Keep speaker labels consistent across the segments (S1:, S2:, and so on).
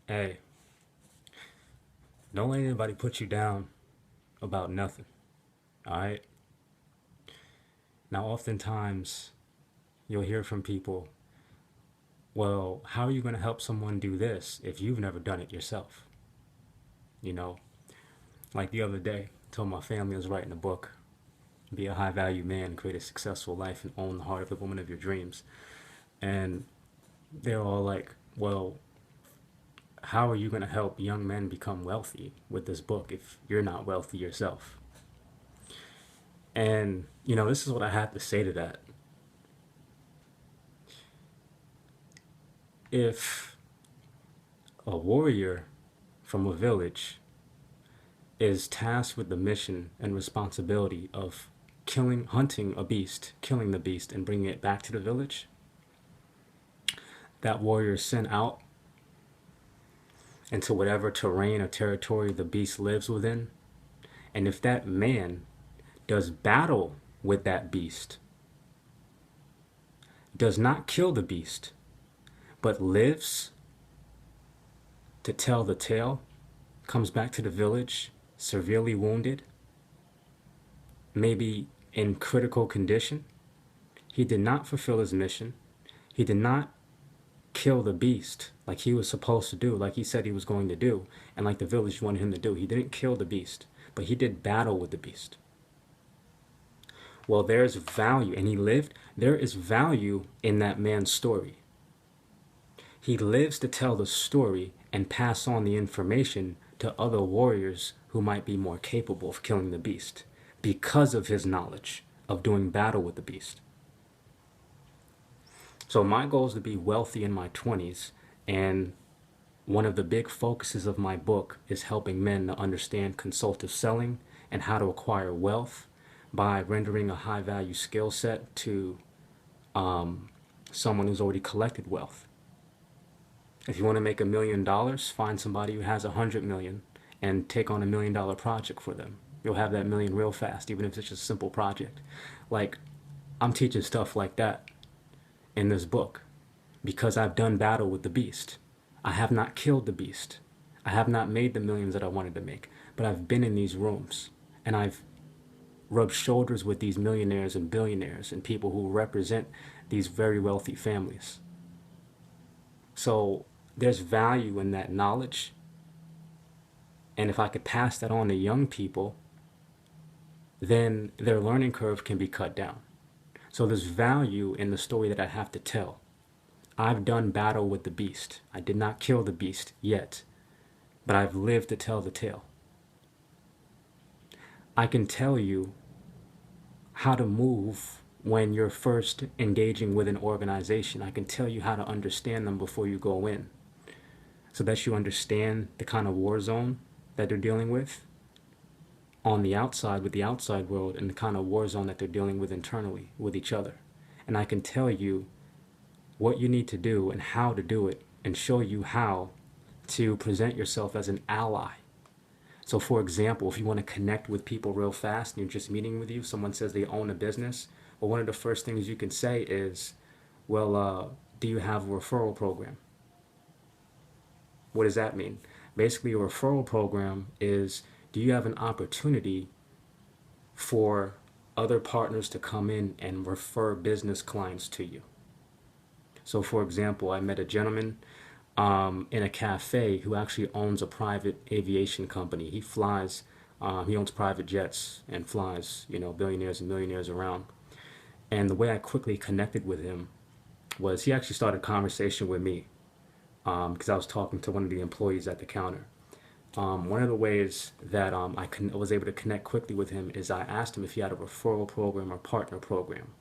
S1: Hey, don't let anybody put you down about nothing. All right. Now, oftentimes you'll hear from people, well, how are you going to help someone do this if you've never done it yourself? You know, like the other day, I told my family I was writing a book, Be a High Value Man, Create a Successful Life, and Own the Heart of the Woman of Your Dreams. And they're all like, well, how are you going to help young men become wealthy with this book if you're not wealthy yourself? And, this is what I had to say to that. If a warrior from a village is tasked with the mission and responsibility of hunting a beast, killing the beast, and bringing it back to the village, that warrior is sent out into whatever terrain or territory the beast lives within. And if that man does battle with that beast, does not kill the beast, but lives to tell the tale, comes back to the village severely wounded, maybe in critical condition, he did not fulfill his mission. He did not kill the beast like he was supposed to do, like he said he was going to do, and like the village wanted him to do. He didn't kill the beast, but he did battle with the beast. Well, there's value, and he lived. There is value in that man's story. He lives to tell the story and pass on the information to other warriors who might be more capable of killing the beast because of his knowledge of doing battle with the beast. So my goal is to be wealthy in my 20s, and one of the big focuses of my book is helping men to understand consultative selling and how to acquire wealth by rendering a high value skill set to someone who's already collected wealth. If you want to make $1 million, find somebody who has 100 million and take on $1 million project for them. You'll have that million real fast, even if it's just a simple project. Like, I'm teaching stuff like that in this book because I've done battle with the beast. I have not killed the beast. I have not made the millions that I wanted to make, but I've been in these rooms and I've rubbed shoulders with these millionaires and billionaires and people who represent these very wealthy families. So there's value in that knowledge. And if I could pass that on to young people, then their learning curve can be cut down. So there's value in the story that I have to tell. I've done battle with the beast. I did not kill the beast yet, but I've lived to tell the tale. I can tell you how to move when you're first engaging with an organization. I can tell you how to understand them before you go in so that you understand the kind of war zone that they're dealing with on the outside with the outside world and the kind of war zone that they're dealing with internally with each other. And I can tell you what you need to do and how to do it and show you how to present yourself as an ally. So for example, if you want to connect with people real fast and you're just meeting with you, someone says they own a business, well, one of the first things you can say is, well, do you have a referral program? What does that mean? Basically, a referral program is, do you have an opportunity for other partners to come in and refer business clients to you? So for example, I met a gentleman in a cafe who actually owns a private aviation company. He owns private jets and flies, billionaires and millionaires around. And the way I quickly connected with him was he actually started a conversation with me because I was talking to one of the employees at the counter. One of the ways that was able to connect quickly with him is I asked him if he had a referral program or partner program.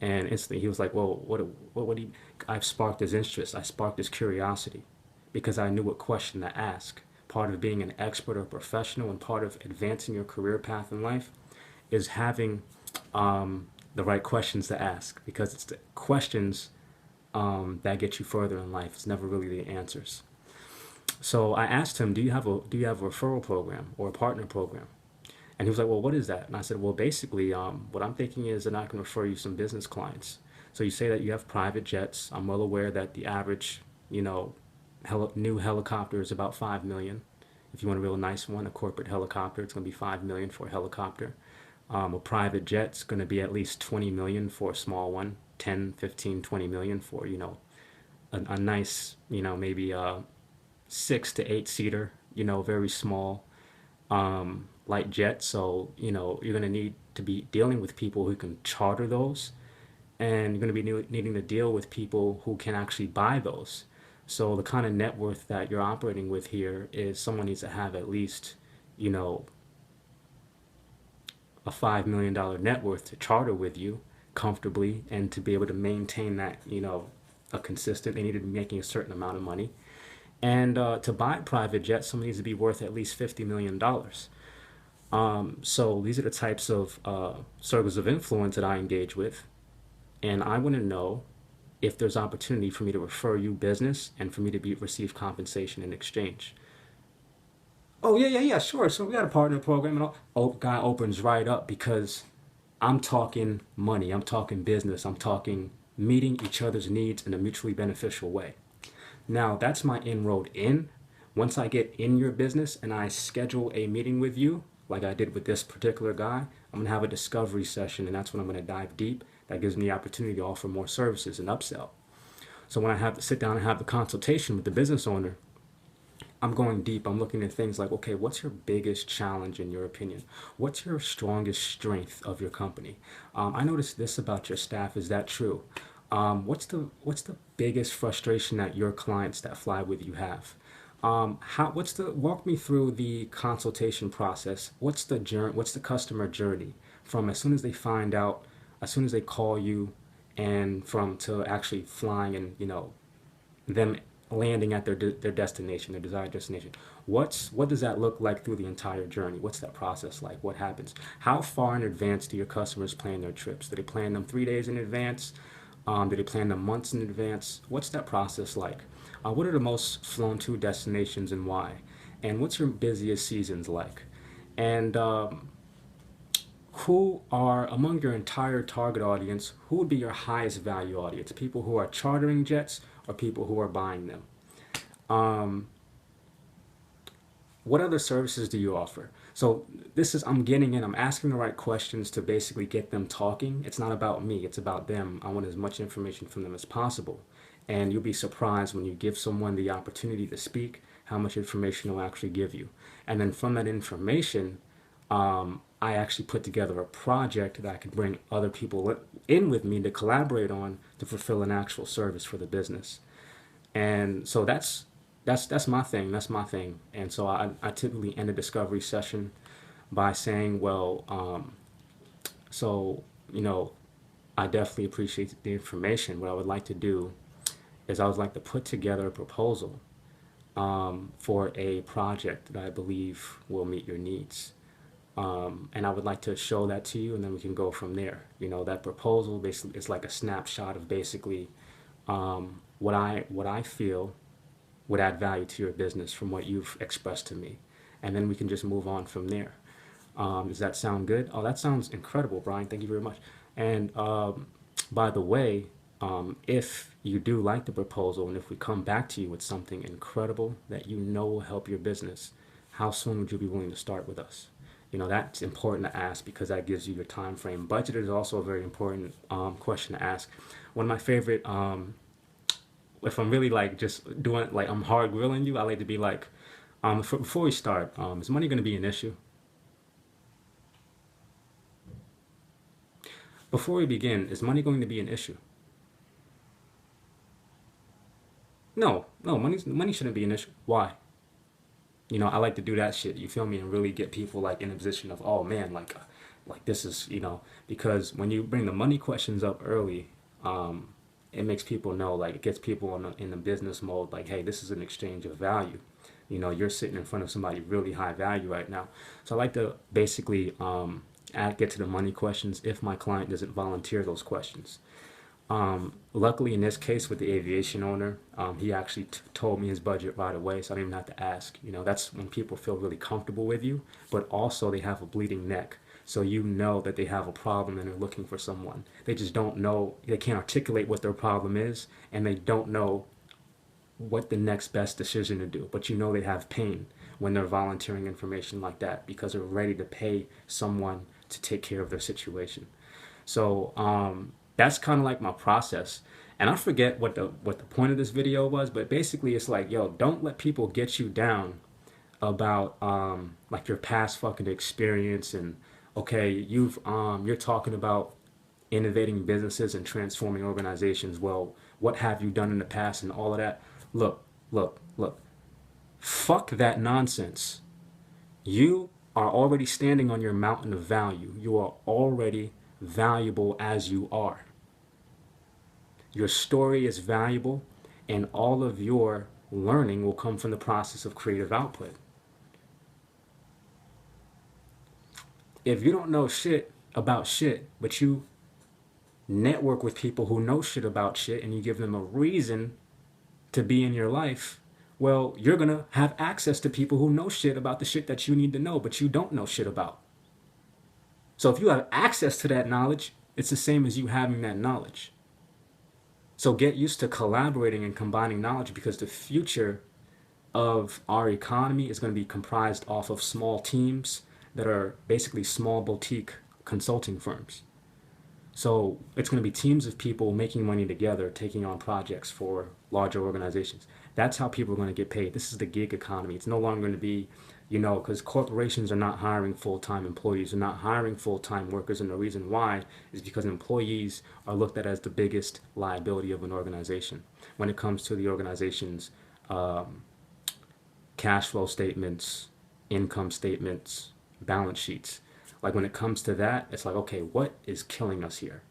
S1: And instantly he was like, well, what do you, I've sparked his interest. I sparked his curiosity because I knew what question to ask. Part of being an expert or professional and part of advancing your career path in life is having the right questions to ask, because it's the questions that get you further in life. It's never really the answers. So I asked him, do you have a referral program or a partner program? And he was like, well, what is that? And I said, well, basically, what I'm thinking is that I can refer you some business clients. So you say that you have private jets. I'm well aware that the average, new helicopter is about 5 million. If you want a real nice one, a corporate helicopter, it's going to be 5 million for a helicopter. A private jet's going to be at least 20 million for a small one, 10, 15, 20 million for, a nice, maybe a 6 to 8 seater, very small, light jet. So, you're going to need to be dealing with people who can charter those, and you're going to be needing to deal with people who can actually buy those. So the kind of net worth that you're operating with here is someone needs to have at least, you know, a $5 million net worth to charter with you comfortably and to be able to maintain that, a consistent, they need to be making a certain amount of money. And to buy a private jet, someone needs to be worth at least $50 million. So these are the types of circles of influence that I engage with. And I want to know if there's opportunity for me to refer you business and for me to receive compensation in exchange. Oh, yeah, yeah, yeah, sure. So we got a partner program, and all. Oh, guy opens right up because I'm talking money, I'm talking business, I'm talking meeting each other's needs in a mutually beneficial way. Now, that's my inroad in. Once I get in your business and I schedule a meeting with you, like I did with this particular guy, I'm going to have a discovery session, and that's when I'm going to dive deep. That gives me the opportunity to offer more services and upsell. So when I have to sit down and have the consultation with the business owner, I'm going deep. I'm looking at things like, okay, what's your biggest challenge in your opinion? What's your strongest strength of your company? I noticed this about your staff. Is that true? What's the biggest frustration that your clients that fly with you have? Walk me through the consultation process. What's the journey? What's the customer journey from as soon as they find out, as soon as they call you, and from to actually flying and them landing at their destination, their desired destination. What does that look like through the entire journey? What's that process like? What happens? How far in advance do your customers plan their trips? Do they plan them 3 days in advance? Do they plan them months in advance? What's that process like? What are the most flown to destinations and why? And what's your busiest seasons like? And who are among your entire target audience, who would be your highest value audience? People who are chartering jets or people who are buying them? Um, what other services do you offer? So I'm getting in, I'm asking the right questions to basically get them talking. It's not about me, it's about them. I want as much information from them as possible. And you'll be surprised when you give someone the opportunity to speak, how much information they'll actually give you. And then from that information, I actually put together a project that I could bring other people in with me to collaborate on to fulfill an actual service for the business. And so that's my thing. That's my thing. And so I typically end a discovery session by saying, well, so I definitely appreciate the information. What I would like to do is I would like to put together a proposal for a project that I believe will meet your needs. And I would like to show that to you, and then we can go from there. That proposal basically is like a snapshot of basically what I feel would add value to your business from what you've expressed to me, and then we can just move on from there. Does that sound good? Oh, that sounds incredible, Brian. Thank you very much. And by the way, if you do like the proposal, and if we come back to you with something incredible that will help your business, how soon would you be willing to start with us? That's important to ask because that gives you your time frame. Budget is also a very important question to ask. One of my favorite, if I'm really like just doing like I'm hard grilling you, I like to be like, before we start, is money going to be an issue? Before we begin, is money going to be an issue? No, no, money shouldn't be an issue. Why? I like to do that shit. You feel me? And really get people like in a position of, oh man, like this is, because when you bring the money questions up early, it makes people know, like it gets people in the business mode, like, hey, this is an exchange of value. You're sitting in front of somebody really high value right now. So I like to basically get to the money questions if my client doesn't volunteer those questions. Luckily, in this case with the aviation owner, he actually told me his budget right away, so I didn't even have to ask. That's when people feel really comfortable with you, but also they have a bleeding neck. So that they have a problem and they're looking for someone. They just don't know, they can't articulate what their problem is, and they don't know what the next best decision to do, but you know they have pain when they're volunteering information like that because they're ready to pay someone to take care of their situation. So that's kind of like my process. And I forget what the point of this video was, but basically it's like, yo, don't let people get you down about like your past fucking experience and okay, you're talking about innovating businesses and transforming organizations. Well, what have you done in the past and all of that? Look, look. Fuck that nonsense. You are already standing on your mountain of value. You are already valuable as you are. Your story is valuable, and all of your learning will come from the process of creative output. If you don't know shit about shit, but you network with people who know shit about shit and you give them a reason to be in your life, well, you're going to have access to people who know shit about the shit that you need to know, but you don't know shit about. So if you have access to that knowledge, it's the same as you having that knowledge. So get used to collaborating and combining knowledge because the future of our economy is going to be comprised off of small teams that are basically small boutique consulting firms. So it's going to be teams of people making money together, taking on projects for larger organizations. That's how people are going to get paid. This is the gig economy. It's no longer going to be, because corporations are not hiring full-time employees, they're not hiring full-time workers, and the reason why is because employees are looked at as the biggest liability of an organization when it comes to the organization's cash flow statements, income statements, balance sheets. Like when it comes to that, it's like, okay, what is killing us here?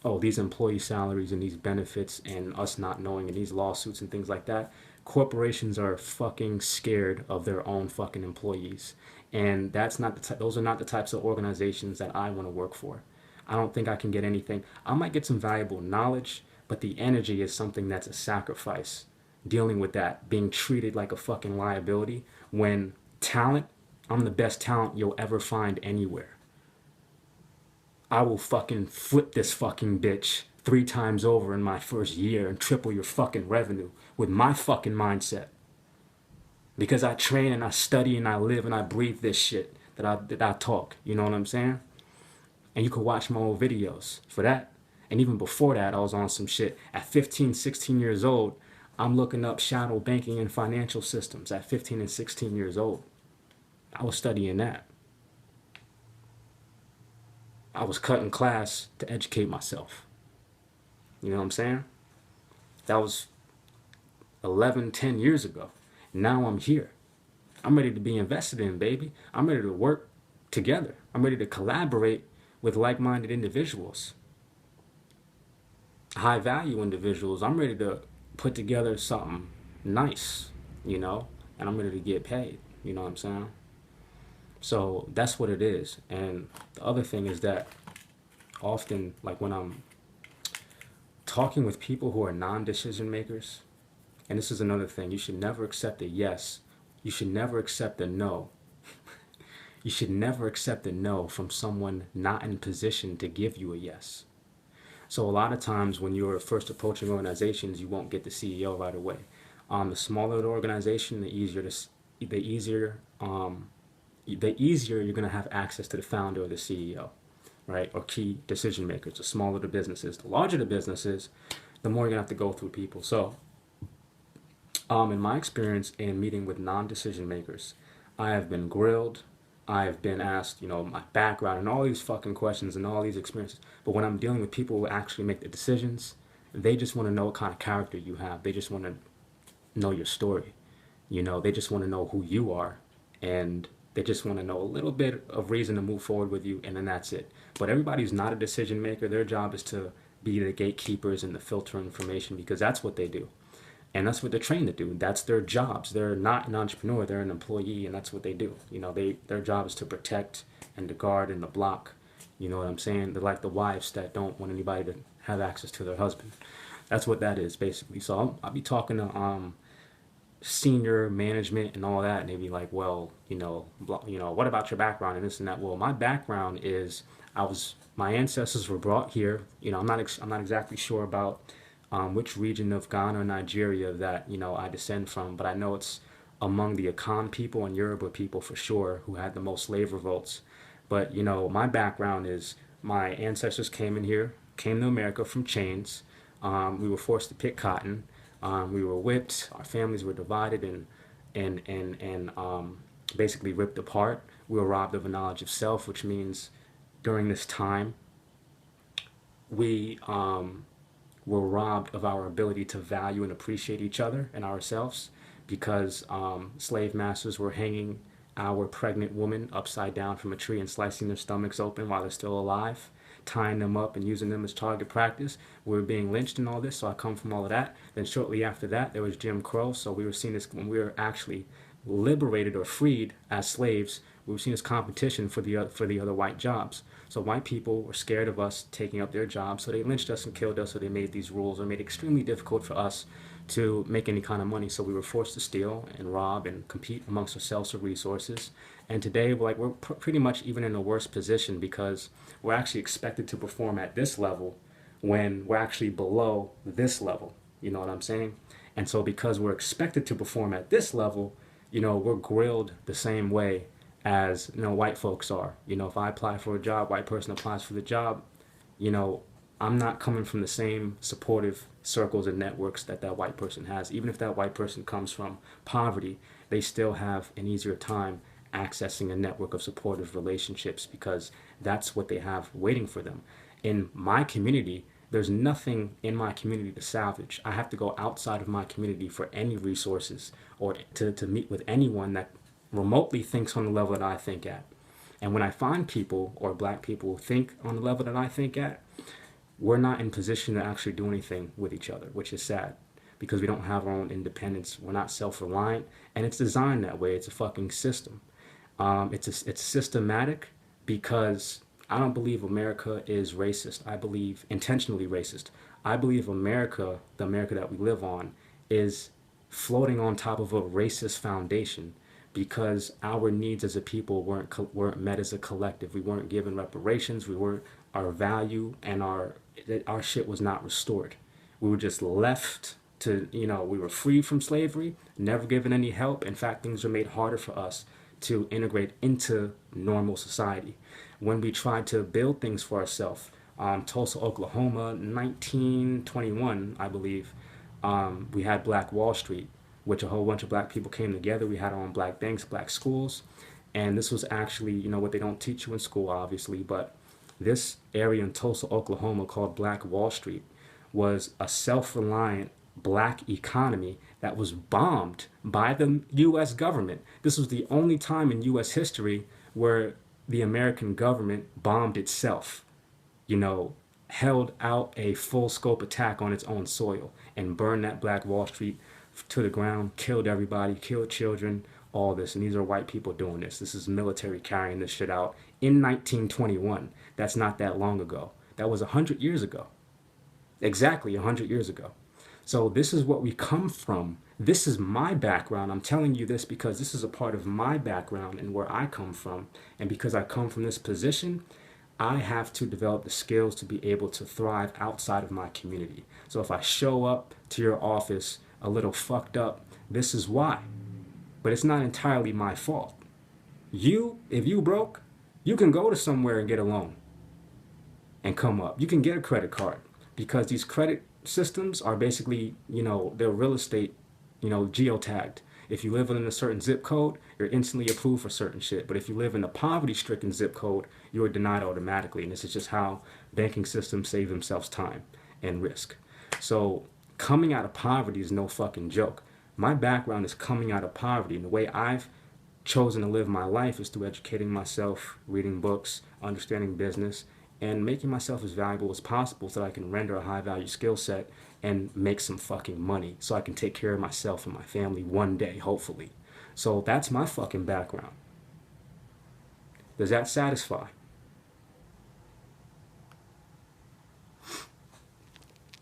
S1: Oh, these employee salaries and these benefits and us not knowing and these lawsuits and things like that. Corporations are fucking scared of their own fucking employees. And that's not those are not the types of organizations that I want to work for. I don't think I can get anything. I might get some valuable knowledge, but the energy is something that's a sacrifice. Dealing with that, being treated like a fucking liability when talent, I'm the best talent you'll ever find anywhere. I will fucking flip this fucking bitch 3 times over in my first year and triple your fucking revenue with my fucking mindset. Because I train and I study and I live and I breathe this shit that I talk. You know what I'm saying? And you can watch my old videos for that. And even before that, I was on some shit. At 15, 16 years old, I'm looking up shadow banking and financial systems at 15 and 16 years old. I was studying that. I was cutting class to educate myself. You know what I'm saying? That was 11, 10 years ago. Now I'm here. I'm ready to be invested in, baby. I'm ready to work together. I'm ready to collaborate with like-minded individuals. High value individuals. I'm ready to put together something nice, and I'm ready to get paid. You know what I'm saying? So that's what it is. And the other thing is that often, like when I'm talking with people who are non-decision makers, and this is another thing, you should never accept a yes. You should never accept a no. You should never accept a no from someone not in position to give you a yes. So a lot of times when you're first approaching organizations, you won't get the CEO right away. The smaller the organization, the easier you're going to have access to the founder or the CEO, right? Or key decision makers. The smaller the businesses, the larger the businesses, the more you're going to have to go through people. So in my experience in meeting with non-decision makers, I have been grilled. I have been asked, my background and all these fucking questions and all these experiences. But when I'm dealing with people who actually make the decisions, they just want to know what kind of character you have. They just want to know your story. They just want to know who you are. And they just want to know a little bit of reason to move forward with you, and then that's it. But everybody who's not a decision maker, their job is to be the gatekeepers and the filter information because that's what they do. And that's what they're trained to do. That's their jobs. They're not an entrepreneur, they're an employee, and that's what they do. Their job is to protect and to guard and to block. You know what I'm saying? They're like the wives that don't want anybody to have access to their husband. That's what that is, basically. So I'll be talking to senior management and all that, and they'd be like, well, what about your background and this and that? Well, my background is my ancestors were brought here. I'm not exactly sure about which region of Ghana or Nigeria that, I descend from, but I know it's among the Akan people and Yoruba people for sure who had the most slave revolts. But, my background is my ancestors came in here, came to America from chains. We were forced to pick cotton. We were whipped. Our families were divided and basically ripped apart. We were robbed of a knowledge of self, which means during this time, we were robbed of our ability to value and appreciate each other and ourselves because slave masters were hanging our pregnant women upside down from a tree and slicing their stomachs open while they're still alive, tying them up and using them as target practice. We were being lynched and all this, so I come from all of that. Then shortly after that, there was Jim Crow, so we were seen as, when we were actually liberated or freed as slaves, we were seen as competition for the other white jobs. So white people were scared of us taking up their jobs, so they lynched us and killed us. So they made these rules or made it extremely difficult for us to make any kind of money. So we were forced to steal and rob and compete amongst ourselves for resources. And today, we're pretty much even in a worse position because we're actually expected to perform at this level when we're actually below this level. You know what I'm saying? And so because we're expected to perform at this level, we're grilled the same way as, white folks are. If I apply for a job, white person applies for the job, I'm not coming from the same supportive circles and networks that that white person has. Even if that white person comes from poverty, they still have an easier time accessing a network of supportive relationships because that's what they have waiting for them. In my community, there's nothing in my community to salvage. I have to go outside of my community for any resources or to meet with anyone that remotely thinks on the level that I think at. And when I find people or black people who think on the level that I think at, we're not in position to actually do anything with each other, which is sad because we don't have our own independence. We're not self-reliant, and it's designed that way. It's a fucking system. It's systematic because I don't believe America is racist. I believe intentionally racist. I believe America, the America that we live on, is floating on top of a racist foundation because our needs as a people weren't met as a collective. We weren't given reparations. We weren't our value and our shit was not restored. We were just left to, we were free from slavery, never given any help. In fact, things were made harder for us to integrate into normal society. When we tried to build things for ourselves, Tulsa, Oklahoma, 1921, I believe, we had Black Wall Street, which a whole bunch of black people came together. We had our own black banks, black schools. And this was actually, what they don't teach you in school, obviously, but this area in Tulsa, Oklahoma called Black Wall Street was a self-reliant black economy that was bombed by the U.S. government. This was the only time in U.S. history where the American government bombed itself, held out a full scope attack on its own soil and burned that Black Wall Street to the ground, killed everybody, killed children, all this. And these are white people doing this. This is military carrying this shit out in 1921. That's not that long ago. That was 100 years ago. Exactly 100 years ago. So this is what we come from. This is my background. I'm telling you this because this is a part of my background and where I come from. And because I come from this position, I have to develop the skills to be able to thrive outside of my community. So if I show up to your office a little fucked up, this is why. But it's not entirely my fault. If you broke, you can go to somewhere and get a loan and come up. You can get a credit card because these credit systems are basically, they're real estate, geotagged. If you live in a certain zip code, you're instantly approved for certain shit. But if you live in a poverty-stricken zip code, you are denied automatically. And this is just how banking systems save themselves time and risk. So coming out of poverty is no fucking joke. My background is coming out of poverty. And the way I've chosen to live my life is through educating myself, reading books, understanding business, and making myself as valuable as possible so that I can render a high-value skill set and make some fucking money so I can take care of myself and my family one day, hopefully. So that's my fucking background. Does that satisfy?